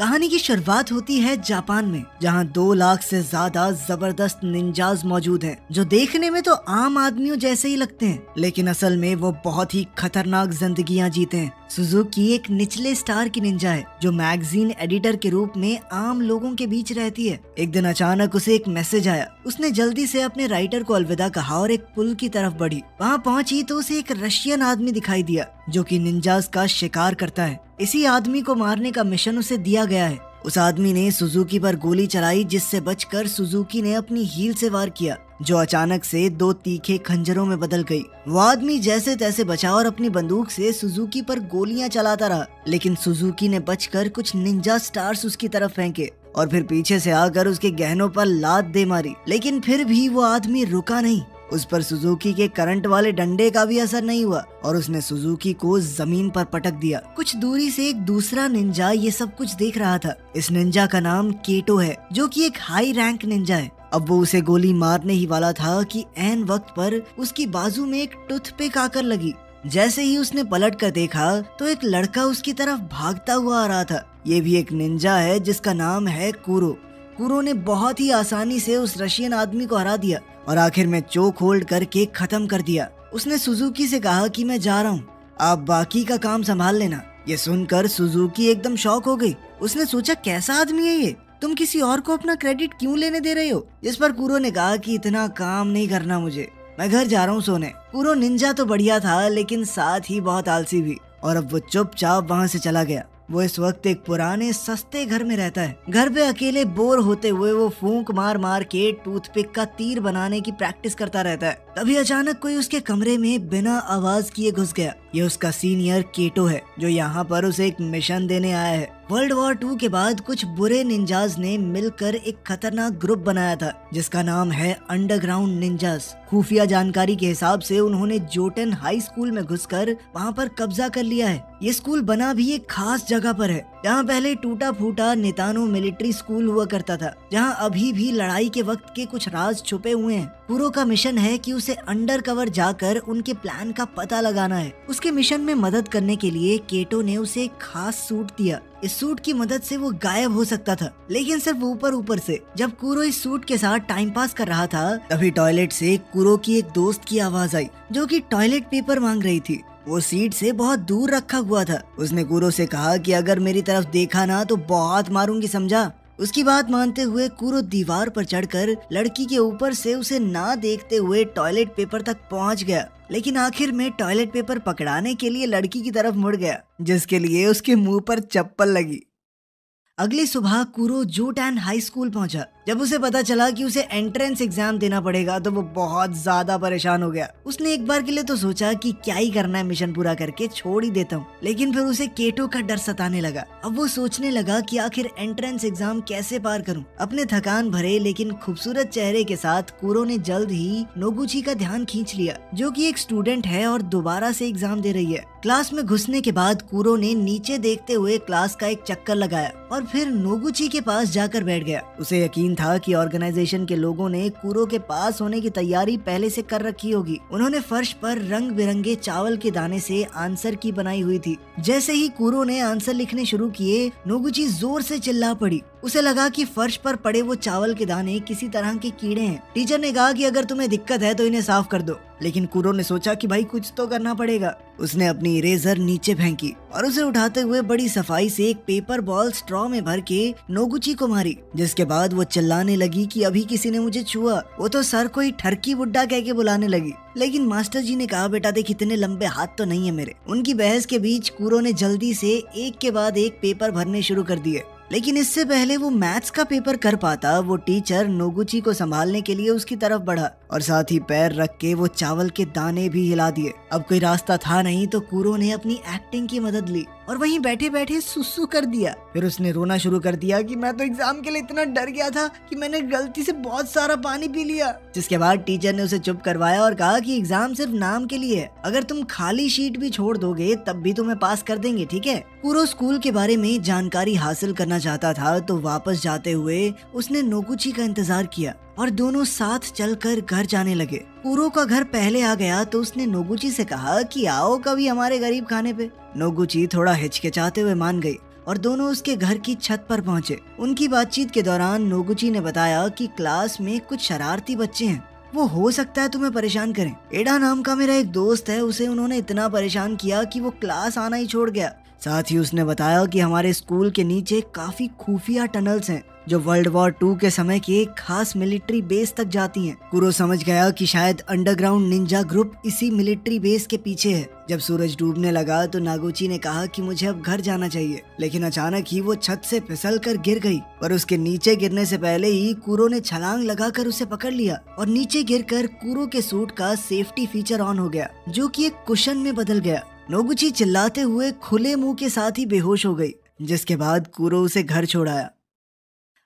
कहानी की शुरुआत होती है जापान में, जहां 2 लाख से ज्यादा जबरदस्त निंजाज मौजूद हैं, जो देखने में तो आम आदमियों जैसे ही लगते हैं, लेकिन असल में वो बहुत ही खतरनाक जिंदगियां जीते हैं। सुजुकी एक निचले स्टार की निंजा है, जो मैगजीन एडिटर के रूप में आम लोगों के बीच रहती है। एक दिन अचानक उसे एक मैसेज आया। उसने जल्दी से अपने राइटर को अलविदा कहा और एक पुल की तरफ बढ़ी। वहाँ पहुंची तो उसे एक रशियन आदमी दिखाई दिया, जो कि निंजास का शिकार करता है। इसी आदमी को मारने का मिशन उसे दिया गया है। उस आदमी ने सुजुकी पर गोली चलाई, जिससे बचकर सुजुकी ने अपनी हील से वार किया, जो अचानक से 2 तीखे खंजरों में बदल गई। वो आदमी जैसे तैसे बचा और अपनी बंदूक से सुजुकी पर गोलियां चलाता रहा, लेकिन सुजुकी ने बचकर कुछ निंजा स्टार्स उसकी तरफ फेंके और फिर पीछे से आकर उसके गहनों पर लात दे मारी। लेकिन फिर भी वो आदमी रुका नहीं। उस पर सुजुकी के करंट वाले डंडे का भी असर नहीं हुआ और उसने सुजुकी को जमीन पर पटक दिया। कुछ दूरी से एक दूसरा निंजा ये सब कुछ देख रहा था। इस निंजा का नाम केटो है, जो कि एक हाई रैंक निंजा है। अब वो उसे गोली मारने ही वाला था कि ऐन वक्त पर उसकी बाजू में एक टूथपिक आकर लगी। जैसे ही उसने पलट कर देखा तो एक लड़का उसकी तरफ भागता हुआ आ रहा था। ये भी एक निंजा है जिसका नाम है कुरो। कुरो ने बहुत ही आसानी से उस रशियन आदमी को हरा दिया और आखिर में चोक होल्ड करके खत्म कर दिया। उसने सुजुकी से कहा कि मैं जा रहा हूँ, आप बाकी का काम संभाल लेना। ये सुनकर सुजुकी एकदम शॉक हो गई। उसने सोचा, कैसा आदमी है ये, तुम किसी और को अपना क्रेडिट क्यों लेने दे रहे हो? जिस पर कुरो ने कहा कि इतना काम नहीं करना मुझे, मैं घर जा रहा हूँ सोने। कुरो निंजा तो बढ़िया था, लेकिन साथ ही बहुत आलसी भी, और अब वो चुपचाप वहाँ से चला गया। वो इस वक्त एक पुराने सस्ते घर में रहता है। घर पे अकेले बोर होते हुए वो फूंक मार मार के टूथपिक का तीर बनाने की प्रैक्टिस करता रहता है। तभी अचानक कोई उसके कमरे में बिना आवाज किए घुस गया। ये उसका सीनियर केटो है, जो यहाँ पर उसे एक मिशन देने आया है। वर्ल्ड वॉर 2 के बाद कुछ बुरे निंजाज ने मिलकर एक खतरनाक ग्रुप बनाया था, जिसका नाम है अंडरग्राउंड निंजास। खुफिया जानकारी के हिसाब से उन्होंने जोटेन हाई स्कूल में घुसकर वहाँ पर कब्जा कर लिया है। ये स्कूल बना भी एक खास जगह पर है, जहाँ पहले टूटा फूटा नितानो मिलिट्री स्कूल हुआ करता था, जहाँ अभी भी लड़ाई के वक्त के कुछ राज छुपे हुए हैं। कुरो का मिशन है कि उसे अंडर कवर जाकर उनके प्लान का पता लगाना है। उसके मिशन में मदद करने के लिए केटो ने उसे एक खास सूट दिया। इस सूट की मदद से वो गायब हो सकता था, लेकिन सिर्फ ऊपर ऊपर से। जब कुरो इस सूट के साथ टाइम पास कर रहा था, तभी टॉयलेट से कुरो की एक दोस्त की आवाज आई, जो कि टॉयलेट पेपर मांग रही थी। वो सीट से बहुत दूर रखा हुआ था। उसने कुरो से कहा कि अगर मेरी तरफ देखा ना तो बहुत मारूंगी, समझा? उसकी बात मानते हुए कुरो दीवार पर चढ़कर लड़की के ऊपर से उसे ना देखते हुए टॉयलेट पेपर तक पहुंच गया, लेकिन आखिर में टॉयलेट पेपर पकड़ाने के लिए लड़की की तरफ मुड़ गया, जिसके लिए उसके मुंह पर चप्पल लगी। अगली सुबह कुरो जोटेन हाई स्कूल पहुंचा। जब उसे पता चला कि उसे एंट्रेंस एग्जाम देना पड़ेगा तो वो बहुत ज्यादा परेशान हो गया। उसने एक बार के लिए तो सोचा कि क्या ही करना है, मिशन पूरा करके छोड़ ही देता हूँ, लेकिन फिर उसे केटो का डर सताने लगा। अब वो सोचने लगा कि आखिर एंट्रेंस एग्जाम कैसे पार करूँ। अपने थकान भरे लेकिन खूबसूरत चेहरे के साथ कुरो ने जल्द ही नोगुची का ध्यान खींच लिया, जो कि एक स्टूडेंट है और दोबारा से एग्जाम दे रही है। क्लास में घुसने के बाद कुरो ने नीचे देखते हुए क्लास का एक चक्कर लगाया और फिर नोगुची के पास जाकर बैठ गया। उसे यकीन था कि ऑर्गेनाइजेशन के लोगों ने कुरो के पास होने की तैयारी पहले से कर रखी होगी। उन्होंने फर्श पर रंग बिरंगे चावल के दाने से आंसर की बनाई हुई थी। जैसे ही कुरो ने आंसर लिखने शुरू किए, नोगुची जोर से चिल्ला पड़ी। उसे लगा कि फर्श पर पड़े वो चावल के दाने किसी तरह के कीड़े हैं। टीचर ने कहा कि अगर तुम्हें दिक्कत है तो इन्हें साफ कर दो, लेकिन कुरो ने सोचा कि भाई कुछ तो करना पड़ेगा। उसने अपनी इरेजर नीचे फेंकी और उसे उठाते हुए बड़ी सफाई से एक पेपर बॉल स्ट्रॉ में भर के नोगुची को मारी, जिसके बाद वो चिल्लाने लगी कि अभी किसी ने मुझे छुआ। वो तो सर को ही ठरकी बुड्ढा कह के बुलाने लगी, लेकिन मास्टर जी ने कहा, बेटा देख, इतने लंबे हाथ तो नहीं है मेरे। उनकी बहस के बीच कुरो ने जल्दी से एक के बाद एक पेपर भरने शुरू कर दिए, लेकिन इससे पहले वो मैथ्स का पेपर कर पाता, वो टीचर नोगुची को संभालने के लिए उसकी तरफ बढ़ा और साथ ही पैर रख के वो चावल के दाने भी हिला दिए। अब कोई रास्ता था नहीं तो कुरो ने अपनी एक्टिंग की मदद ली और वहीं बैठे बैठे सुसु कर दिया। फिर उसने रोना शुरू कर दिया कि मैं तो एग्जाम के लिए इतना डर गया था कि मैंने गलती से बहुत सारा पानी पी लिया। जिसके बाद टीचर ने उसे चुप करवाया और कहा कि एग्जाम सिर्फ नाम के लिए है, अगर तुम खाली शीट भी छोड़ दोगे तब भी तुम्हें पास कर देंगे, ठीक है? कुरो स्कूल के बारे में जानकारी हासिल करना चाहता था, तो वापस जाते हुए उसने नोगुची का इंतजार किया और दोनों साथ चलकर घर जाने लगे। कुरो का घर पहले आ गया तो उसने नोगुची से कहा कि आओ कभी हमारे गरीब खाने पे। नोगुची थोड़ा हिचकिचाते हुए मान गई और दोनों उसके घर की छत पर पहुंचे। उनकी बातचीत के दौरान नोगुची ने बताया कि क्लास में कुछ शरारती बच्चे हैं, वो हो सकता है तुम्हें परेशान करें। एडा नाम का मेरा एक दोस्त है, उसे उन्होंने इतना परेशान किया कि वो क्लास आना ही छोड़ गया। साथ ही उसने बताया कि हमारे स्कूल के नीचे काफी खुफिया टनल्स हैं जो वर्ल्ड वॉर 2 के समय के एक खास मिलिट्री बेस तक जाती हैं। कुरो समझ गया कि शायद अंडरग्राउंड निंजा ग्रुप इसी मिलिट्री बेस के पीछे है। जब सूरज डूबने लगा तो नागुची ने कहा कि मुझे अब घर जाना चाहिए, लेकिन अचानक ही वो छत से फिसल कर गिर गई। पर उसके नीचे गिरने से पहले ही कुरो ने छलांग लगाकर उसे पकड़ लिया और नीचे गिरकर कुरो के सूट का सेफ्टी फीचर ऑन हो गया, जो कि एक कुशन में बदल गया। नोगुची चिल्लाते हुए खुले मुंह के साथ ही बेहोश हो गई, जिसके बाद कुरो उसे घर छोड़ आया।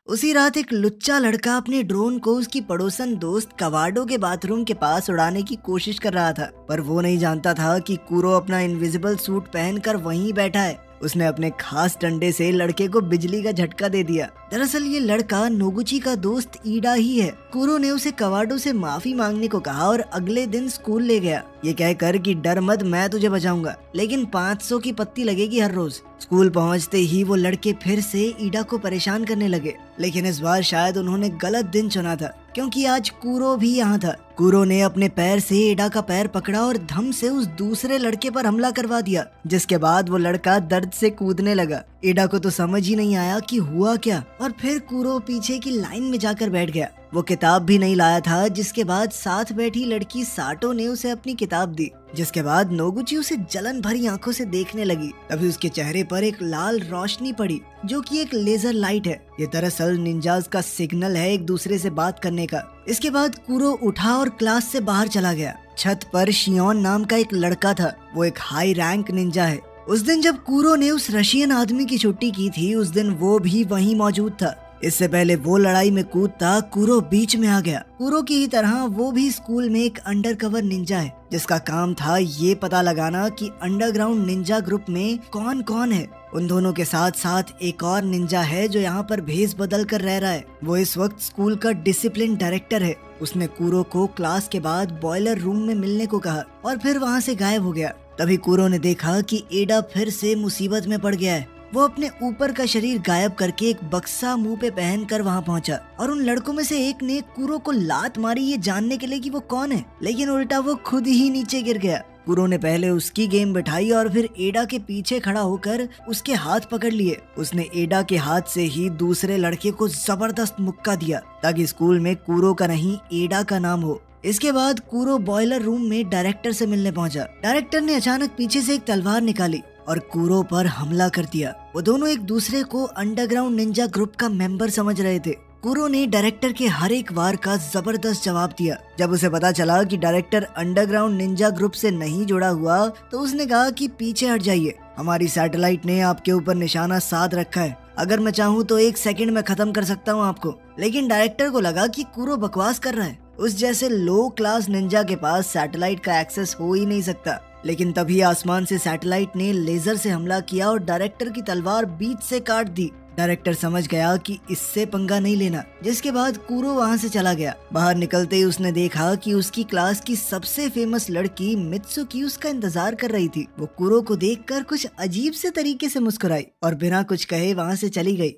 उसी रात एक लुच्चा लड़का अपने ड्रोन को उसकी पड़ोसन दोस्त कवाडो के बाथरूम के पास उड़ाने की कोशिश कर रहा था, पर वो नहीं जानता था कि कुरो अपना इनविजिबल सूट पहनकर वहीं बैठा है। उसने अपने खास डंडे से लड़के को बिजली का झटका दे दिया। दरअसल ये लड़का नोगुची का दोस्त ईडा ही है। कुरो ने उसे कवाडो से माफी मांगने को कहा और अगले दिन स्कूल ले गया, ये कहकर कि डर मत, मैं तुझे बचाऊंगा, लेकिन 500 की पत्ती लगेगी हर रोज। स्कूल पहुंचते ही वो लड़के फिर से ईडा को परेशान करने लगे, लेकिन इस बार शायद उन्होंने गलत दिन चुना था, क्योंकि आज कुरो भी यहाँ था। कुरो ने अपने पैर से ईडा का पैर पकड़ा और धम से उस दूसरे लड़के पर हमला करवा दिया, जिसके बाद वो लड़का दर्द से कूदने लगा। ईडा को तो समझ ही नहीं आया कि हुआ क्या, और फिर कुरो पीछे की लाइन में जाकर बैठ गया। वो किताब भी नहीं लाया था, जिसके बाद साथ बैठी लड़की साटो ने उसे अपनी किताब दी, जिसके बाद नोगुची उसे जलन भरी आंखों से देखने लगी। तभी उसके चेहरे पर एक लाल रोशनी पड़ी, जो कि एक लेजर लाइट है। ये दरअसल निंजास का सिग्नल है एक दूसरे से बात करने का। इसके बाद कुरो उठा और क्लास से बाहर चला गया। छत पर शियोन नाम का एक लड़का था, वो एक हाई रैंक निंजा है। उस दिन जब कुरो ने उस रशियन आदमी की छुट्टी की थी, उस दिन वो भी वहीं मौजूद था। इससे पहले वो लड़ाई में कूदता कुरो बीच में आ गया। कुरो की ही तरह वो भी स्कूल में एक अंडरकवर निंजा है, जिसका काम था ये पता लगाना कि अंडरग्राउंड निंजा ग्रुप में कौन कौन है। उन दोनों के साथ साथ एक और निंजा है जो यहाँ पर भेस बदल कर रह रहा है। वो इस वक्त स्कूल का डिसिप्लिन डायरेक्टर है। उसने कुरो को क्लास के बाद बॉयलर रूम में मिलने को कहा और फिर वहाँ से गायब हो गया। तभी कुरो ने देखा कि एडा फिर से मुसीबत में पड़ गया है। वो अपने ऊपर का शरीर गायब करके एक बक्सा मुंह पे पहन कर वहाँ पहुँचा और उन लड़कों में से एक ने कुरो को लात मारी ये जानने के लिए कि वो कौन है, लेकिन उल्टा वो खुद ही नीचे गिर गया। कुरो ने पहले उसकी गेम बिठाई और फिर एडा के पीछे खड़ा होकर उसके हाथ पकड़ लिए। उसने एडा के हाथ से ही दूसरे लड़के को जबरदस्त मुक्का दिया ताकि स्कूल में कुरो का नहीं एडा का नाम हो। इसके बाद कुरो बॉयलर रूम में डायरेक्टर से मिलने पहुंचा। डायरेक्टर ने अचानक पीछे से एक तलवार निकाली और कुरो पर हमला कर दिया। वो दोनों एक दूसरे को अंडरग्राउंड निंजा ग्रुप का मेंबर समझ रहे थे। कुरो ने डायरेक्टर के हर एक वार का जबरदस्त जवाब दिया। जब उसे पता चला कि डायरेक्टर अंडरग्राउंड निंजा ग्रुप से नहीं जुड़ा हुआ, तो उसने कहा कि पीछे हट जाइए, हमारी सैटेलाइट ने आपके ऊपर निशाना साध रखा है। अगर मैं चाहूँ तो 1 सेकंड में खत्म कर सकता हूँ आपको। लेकिन डायरेक्टर को लगा कि कुरो बकवास कर रहा है, उस जैसे लो क्लास निंजा के पास सैटेलाइट का एक्सेस हो ही नहीं सकता। लेकिन तभी आसमान से सैटेलाइट ने लेजर से हमला किया और डायरेक्टर की तलवार बीच से काट दी। डायरेक्टर समझ गया कि इससे पंगा नहीं लेना, जिसके बाद कुरो वहाँ से चला गया। बाहर निकलते ही उसने देखा कि उसकी क्लास की सबसे फेमस लड़की मित्सुकी उसका इंतजार कर रही थी। वो कुरो को देखकर कुछ अजीब से तरीके से मुस्कुराई और बिना कुछ कहे वहाँ से चली गई।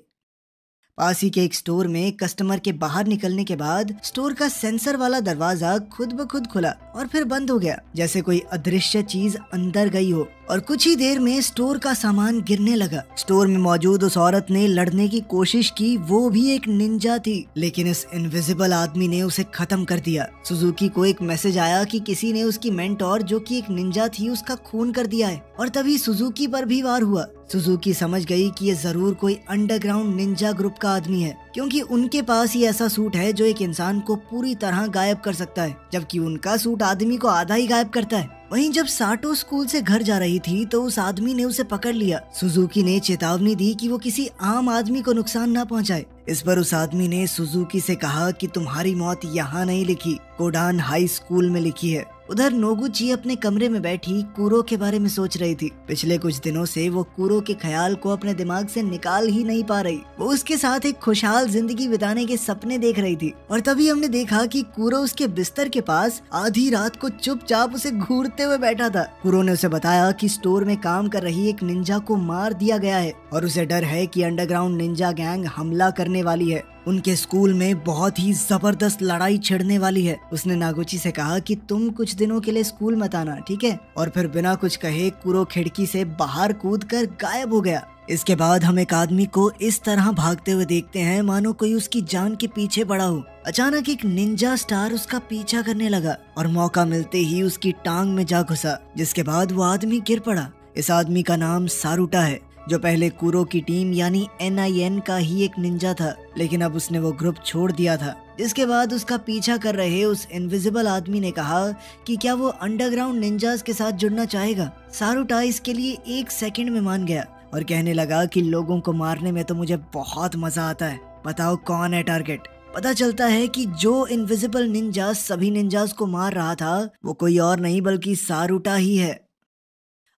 पास ही के एक स्टोर में कस्टमर के बाहर निकलने के बाद स्टोर का सेंसर वाला दरवाजा खुद ब खुद खुला और फिर बंद हो गया, जैसे कोई अदृश्य चीज अंदर गई हो। और कुछ ही देर में स्टोर का सामान गिरने लगा। स्टोर में मौजूद उस औरत ने लड़ने की कोशिश की, वो भी एक निंजा थी, लेकिन इस इनविजिबल आदमी ने उसे खत्म कर दिया। सुजुकी को एक मैसेज आया कि किसी ने उसकी मेंटोर जो कि एक निंजा थी उसका खून कर दिया है, और तभी सुजुकी पर भी वार हुआ। सुजुकी समझ गई कि ये जरूर कोई अंडरग्राउंड निंजा ग्रुप का आदमी है, क्योंकि उनके पास ही ऐसा सूट है जो एक इंसान को पूरी तरह गायब कर सकता है, जबकि उनका सूट आदमी को आधा ही गायब करता है। वहीं जब साटो स्कूल से घर जा रही थी तो उस आदमी ने उसे पकड़ लिया। सुजुकी ने चेतावनी दी कि वो किसी आम आदमी को नुकसान ना पहुंचाए। इस पर उस आदमी ने सुजुकी से कहा कि तुम्हारी मौत यहाँ नहीं लिखी, कोडान हाई स्कूल में लिखी है। उधर नोगुची अपने कमरे में बैठी कूरो के बारे में सोच रही थी। पिछले कुछ दिनों से वो कूरो के ख्याल को अपने दिमाग से निकाल ही नहीं पा रही। वो उसके साथ एक खुशहाल जिंदगी बिताने के सपने देख रही थी और तभी हमने देखा कि कूरो उसके बिस्तर के पास आधी रात को चुपचाप उसे घूरते हुए बैठा था। कूरो ने उसे बताया कि स्टोर में काम कर रही एक निंजा को मार दिया गया है और उसे डर है कि अंडरग्राउंड निंजा गैंग हमला करने वाली है। उनके स्कूल में बहुत ही जबरदस्त लड़ाई छिड़ने वाली है। उसने नागोची से कहा कि तुम कुछ दिनों के लिए स्कूल मत आना, ठीक है? और फिर बिना कुछ कहे कूरो खिड़की से बाहर कूदकर गायब हो गया। इसके बाद हम एक आदमी को इस तरह भागते हुए देखते हैं मानो कोई उसकी जान के पीछे पड़ा हो। अचानक एक निंजा स्टार उसका पीछा करने लगा और मौका मिलते ही उसकी टांग में जा घुसा, जिसके बाद वो आदमी गिर पड़ा। इस आदमी का नाम सारुटा है, जो पहले कूरो की टीम यानी NIN का ही एक निंजा था, लेकिन अब उसने वो ग्रुप छोड़ दिया था। इसके बाद उसका पीछा कर रहे उस इनविजिबल आदमी ने कहा कि क्या वो अंडरग्राउंड निंजास के साथ जुड़ना चाहेगा। सारुटा इसके लिए 1 सेकंड में मान गया और कहने लगा कि लोगों को मारने में तो मुझे बहुत मजा आता है, बताओ कौन है टारगेट। पता चलता है कि जो इनविजिबल निंजा सभी निंजास को मार रहा था वो कोई और नहीं बल्कि सारुटा ही है।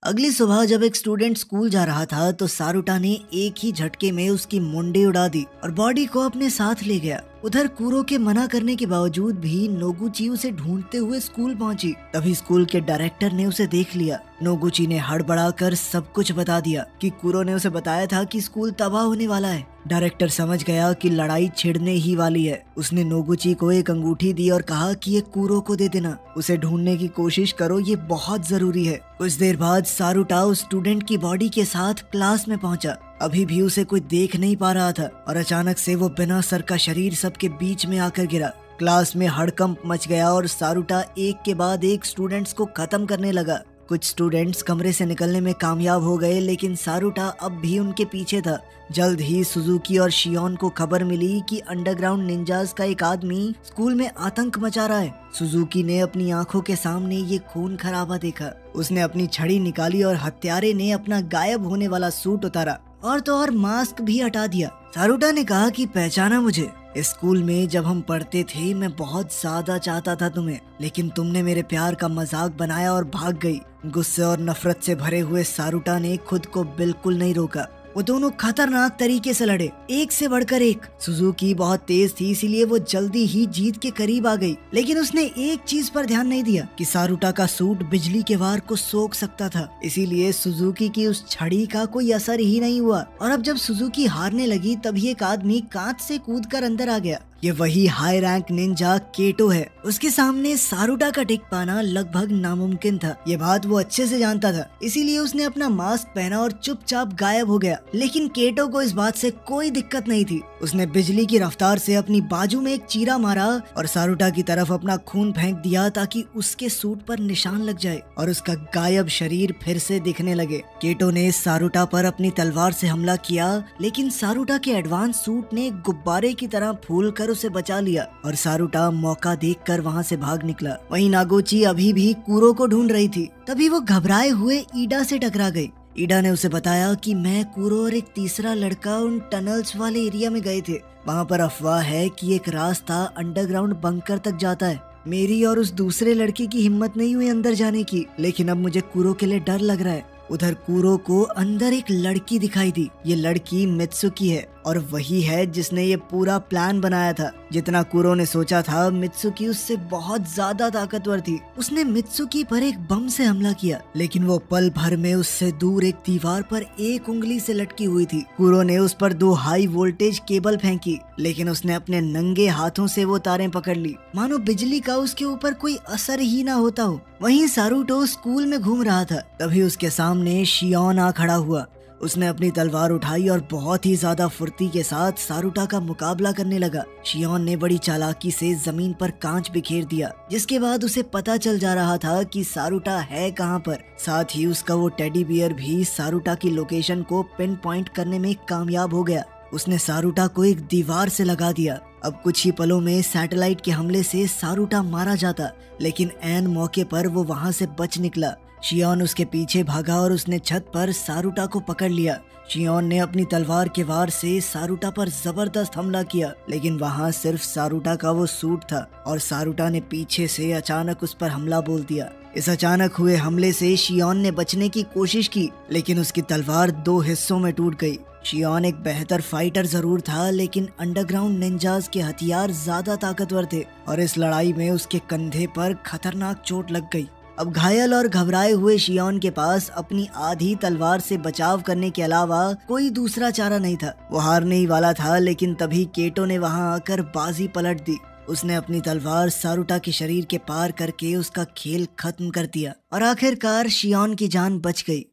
अगली सुबह जब एक स्टूडेंट स्कूल जा रहा था तो सारुटा ने एक ही झटके में उसकी मुंडी उड़ा दी और बॉडी को अपने साथ ले गया। उधर कूरो के मना करने के बावजूद भी नोगुची उसे ढूंढते हुए स्कूल पहुंची। तभी स्कूल के डायरेक्टर ने उसे देख लिया। नोगुची ने हड़बड़ाकर सब कुछ बता दिया कि कूरो ने उसे बताया था कि स्कूल तबाह होने वाला है। डायरेक्टर समझ गया कि लड़ाई छिड़ने ही वाली है। उसने नोगुची को एक अंगूठी दी और कहा कि ये कूरो को दे देना, उसे ढूंढने की कोशिश करो, ये बहुत जरूरी है। कुछ देर बाद सारुटा उस स्टूडेंट की बॉडी के साथ क्लास में पहुंचा। अभी भी उसे कोई देख नहीं पा रहा था और अचानक से वो बिना सर का शरीर सबके बीच में आकर गिरा। क्लास में हड़कंप मच गया और सारुटा एक के बाद एक स्टूडेंट्स को खत्म करने लगा। कुछ स्टूडेंट्स कमरे से निकलने में कामयाब हो गए, लेकिन सारुटा अब भी उनके पीछे था। जल्द ही सुजुकी और शियोन को खबर मिली कि अंडरग्राउंड निंजास का एक आदमी स्कूल में आतंक मचा रहा है। सुजुकी ने अपनी आंखों के सामने ये खून खराबा देखा। उसने अपनी छड़ी निकाली और हत्यारे ने अपना गायब होने वाला सूट उतारा और तो और मास्क भी हटा दिया। सारुटा ने कहा कि पहचाना मुझे? इस स्कूल में जब हम पढ़ते थे मैं बहुत ज्यादा चाहता था तुम्हें, लेकिन तुमने मेरे प्यार का मजाक बनाया और भाग गई। गुस्से और नफरत से भरे हुए सारुटा ने खुद को बिल्कुल नहीं रोका। वो दोनों खतरनाक तरीके से लड़े, एक से बढ़कर एक। सुजुकी बहुत तेज थी, इसीलिए वो जल्दी ही जीत के करीब आ गई, लेकिन उसने एक चीज पर ध्यान नहीं दिया कि सारुटा का सूट बिजली के वार को सोख सकता था। इसीलिए सुजुकी की उस छड़ी का कोई असर ही नहीं हुआ। और अब जब सुजुकी हारने लगी तभी एक आदमी कांच से कूदकर अंदर आ गया। ये वही हाई रैंक निंजा केटो है। उसके सामने सारुटा का टिक पाना लगभग नामुमकिन था। ये बात वो अच्छे से जानता था, इसीलिए उसने अपना मास्क पहना और चुपचाप गायब हो गया। लेकिन केटो को इस बात से कोई दिक्कत नहीं थी। उसने बिजली की रफ्तार से अपनी बाजू में एक चीरा मारा और सारुटा की तरफ अपना खून फेंक दिया ताकि उसके सूट पर निशान लग जाए और उसका गायब शरीर फिर से दिखने लगे। केटो ने सारुटा पर अपनी तलवार से हमला किया, लेकिन सारुटा के एडवांस सूट ने गुब्बारे की तरह फूल कर उसे बचा लिया और सारुटा मौका देखकर वहां से भाग निकला। वहीं नागोची अभी भी कूरो को ढूंढ रही थी। तभी वो घबराए हुए ईडा से टकरा गई। ईडा ने उसे बताया कि मैं, कूरो और एक तीसरा लड़का उन टनल्स वाले एरिया में गए थे। वहाँ पर अफवाह है कि एक रास्ता अंडरग्राउंड बंकर तक जाता है। मेरी और उस दूसरे लड़के की हिम्मत नहीं हुई अंदर जाने की, लेकिन अब मुझे कूरो के लिए डर लग रहा है। उधर कूरो को अंदर एक लड़की दिखाई दी। ये लड़की मित्सुकी है और वही है जिसने ये पूरा प्लान बनाया था। जितना कूरो ने सोचा था, मित्सुकी उससे बहुत ज्यादा ताकतवर थी। उसने मित्सुकी पर एक बम से हमला किया, लेकिन वो पल भर में उससे दूर एक दीवार पर एक उंगली से लटकी हुई थी। कूरो ने उस पर 2 हाई वोल्टेज केबल फेंकी, लेकिन उसने अपने नंगे हाथों से वो तारें पकड़ ली, मानो बिजली का उसके ऊपर कोई असर ही ना होता हो। वहीं सारुटो स्कूल में घूम रहा था। तभी उसके सामने शियोन आ खड़ा हुआ। उसने अपनी तलवार उठाई और बहुत ही ज्यादा फुर्ती के साथ सारुटा का मुकाबला करने लगा। शियोन ने बड़ी चालाकी से जमीन पर कांच बिखेर दिया, जिसके बाद उसे पता चल जा रहा था कि सारुटा है कहां पर। साथ ही उसका वो टेडी बियर भी सारुटा की लोकेशन को पिन पॉइंट करने में कामयाब हो गया। उसने सारुटा को एक दीवार से लगा दिया। अब कुछ ही पलों में सैटेलाइट के हमले से सारुटा मारा जाता, लेकिन ऐन मौके पर वो वहां से बच निकला। शियोन उसके पीछे भागा और उसने छत पर सारुटा को पकड़ लिया। शियोन ने अपनी तलवार के वार से सारुटा पर जबरदस्त हमला किया, लेकिन वहाँ सिर्फ सारुटा का वो सूट था और सारुटा ने पीछे से अचानक उस पर हमला बोल दिया। इस अचानक हुए हमले से शियोन ने बचने की कोशिश की, लेकिन उसकी तलवार 2 हिस्सों में टूट गई। शियोन एक बेहतर फाइटर जरूर था, लेकिन अंडरग्राउंड निंजास के हथियार ज्यादा ताकतवर थे और इस लड़ाई में उसके कंधे पर खतरनाक चोट लग गई। अब घायल और घबराए हुए शियोन के पास अपनी आधी तलवार से बचाव करने के अलावा कोई दूसरा चारा नहीं था। वो हारने ही वाला था, लेकिन तभी केटो ने वहां आकर बाजी पलट दी। उसने अपनी तलवार सारुटा के शरीर के पार करके उसका खेल खत्म कर दिया और आखिरकार शियोन की जान बच गई।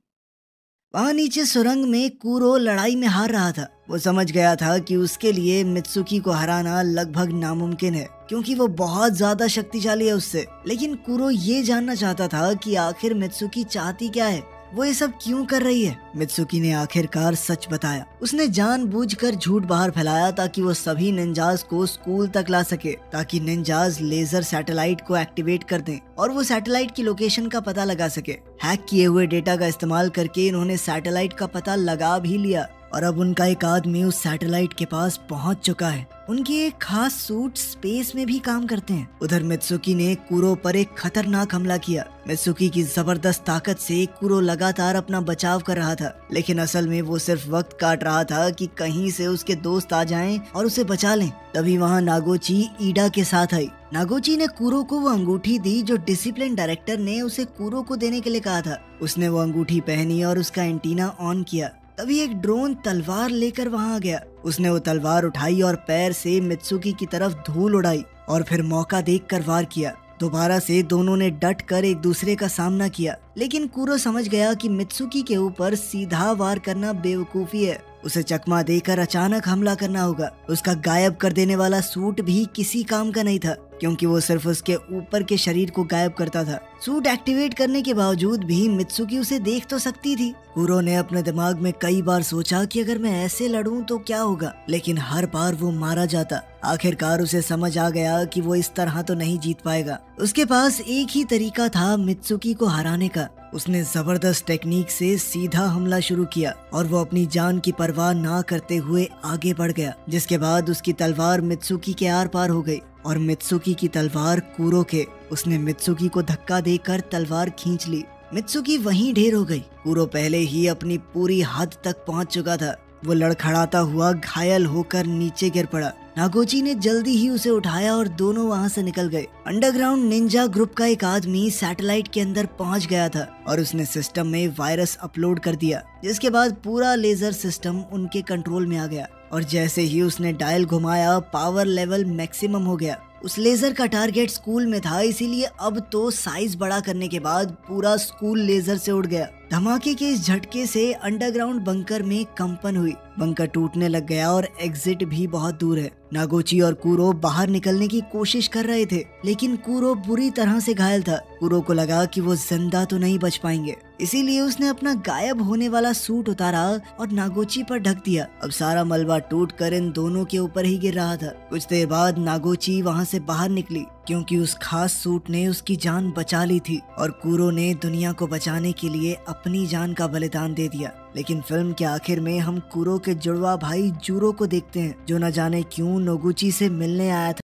वहां नीचे सुरंग में कूरो लड़ाई में हार रहा था। वो समझ गया था कि उसके लिए मित्सुकी को हराना लगभग नामुमकिन है, क्योंकि वो बहुत ज्यादा शक्तिशाली है उससे। लेकिन कूरो ये जानना चाहता था कि आखिर मित्सुकी चाहती क्या है, वो ये सब क्यों कर रही है। मित्सुकी ने आखिरकार सच बताया। उसने जानबूझकर झूठ बाहर फैलाया ताकि वो सभी निंजास को स्कूल तक ला सके, ताकि निंजास लेजर सैटेलाइट को एक्टिवेट कर दें और वो सैटेलाइट की लोकेशन का पता लगा सके। हैक किए हुए डेटा का इस्तेमाल करके इन्होंने सैटेलाइट का पता लगा भी लिया और अब उनका एक आदमी उस सैटेलाइट के पास पहुंच चुका है। उनके एक खास सूट स्पेस में भी काम करते हैं। उधर मित्सुकी ने कूरो पर एक खतरनाक हमला किया। मित्सुकी की जबरदस्त ताकत से कूरो लगातार अपना बचाव कर रहा था, लेकिन असल में वो सिर्फ वक्त काट रहा था कि कहीं से उसके दोस्त आ जाएं और उसे बचा लें। तभी वहाँ नागोची ईडा के साथ आई। नागोची ने कूरो को वो अंगूठी दी जो डिसिप्लिन डायरेक्टर ने उसे कूरो को देने के लिए कहा था। उसने वो अंगूठी पहनी और उसका एंटीना ऑन किया। तभी एक ड्रोन तलवार लेकर वहां आ गया। उसने वो तलवार उठाई और पैर से मित्सुकी की तरफ धूल उड़ाई और फिर मौका देखकर वार किया। दोबारा से दोनों ने डट कर एक दूसरे का सामना किया, लेकिन कूरो समझ गया कि मित्सुकी के ऊपर सीधा वार करना बेवकूफी है। उसे चकमा देकर अचानक हमला करना होगा। उसका गायब कर देने वाला सूट भी किसी काम का नहीं था, क्योंकि वो सिर्फ उसके ऊपर के शरीर को गायब करता था। सूट एक्टिवेट करने के बावजूद भी मित्सुकी उसे देख तो सकती थी। कूरो ने अपने दिमाग में कई बार सोचा कि अगर मैं ऐसे लड़ूं तो क्या होगा, लेकिन हर बार वो मारा जाता। आखिरकार उसे समझ आ गया कि वो इस तरह तो नहीं जीत पाएगा। उसके पास एक ही तरीका था मित्सुकी को हराने का। उसने जबरदस्त टेक्निक से सीधा हमला शुरू किया और वो अपनी जान की परवाह ना करते हुए आगे बढ़ गया, जिसके बाद उसकी तलवार मित्सुकी के आर पार हो गई और मित्सुकी की तलवार कूरो के। उसने मित्सुकी को धक्का देकर तलवार खींच ली। मित्सुकी वहीं ढेर हो गई। कूरो पहले ही अपनी पूरी हद तक पहुंच चुका था। वो लड़खड़ाता हुआ घायल होकर नीचे गिर पड़ा। नागोची ने जल्दी ही उसे उठाया और दोनों वहां से निकल गए। अंडरग्राउंड निंजा ग्रुप का एक आदमी सैटेलाइट के अंदर पहुंच गया था और उसने सिस्टम में वायरस अपलोड कर दिया, जिसके बाद पूरा लेजर सिस्टम उनके कंट्रोल में आ गया और जैसे ही उसने डायल घुमाया पावर लेवल मैक्सिमम हो गया। उस लेजर का टारगेट स्कूल में था, इसीलिए अब तो साइज बड़ा करने के बाद पूरा स्कूल लेजर से उड़ गया। धमाके के इस झटके से अंडरग्राउंड बंकर में कंपन हुई। बंकर टूटने लग गया और एग्जिट भी बहुत दूर है। नागोची और कूरो बाहर निकलने की कोशिश कर रहे थे, लेकिन कूरो बुरी तरह से घायल था। कूरो को लगा कि वो जिंदा तो नहीं बच पाएंगे, इसीलिए उसने अपना गायब होने वाला सूट उतारा और नागोची पर ढक दिया। अब सारा मलबा टूटकर इन दोनों के ऊपर ही गिर रहा था। कुछ देर बाद नागोची वहां से बाहर निकली, क्योंकि उस खास सूट ने उसकी जान बचा ली थी और कूरो ने दुनिया को बचाने के लिए अपनी जान का बलिदान दे दिया। लेकिन फिल्म के आखिर में हम कूरो के जुड़वा भाई जूरो को देखते हैं, जो न जाने क्यों नोगुची से मिलने आया था।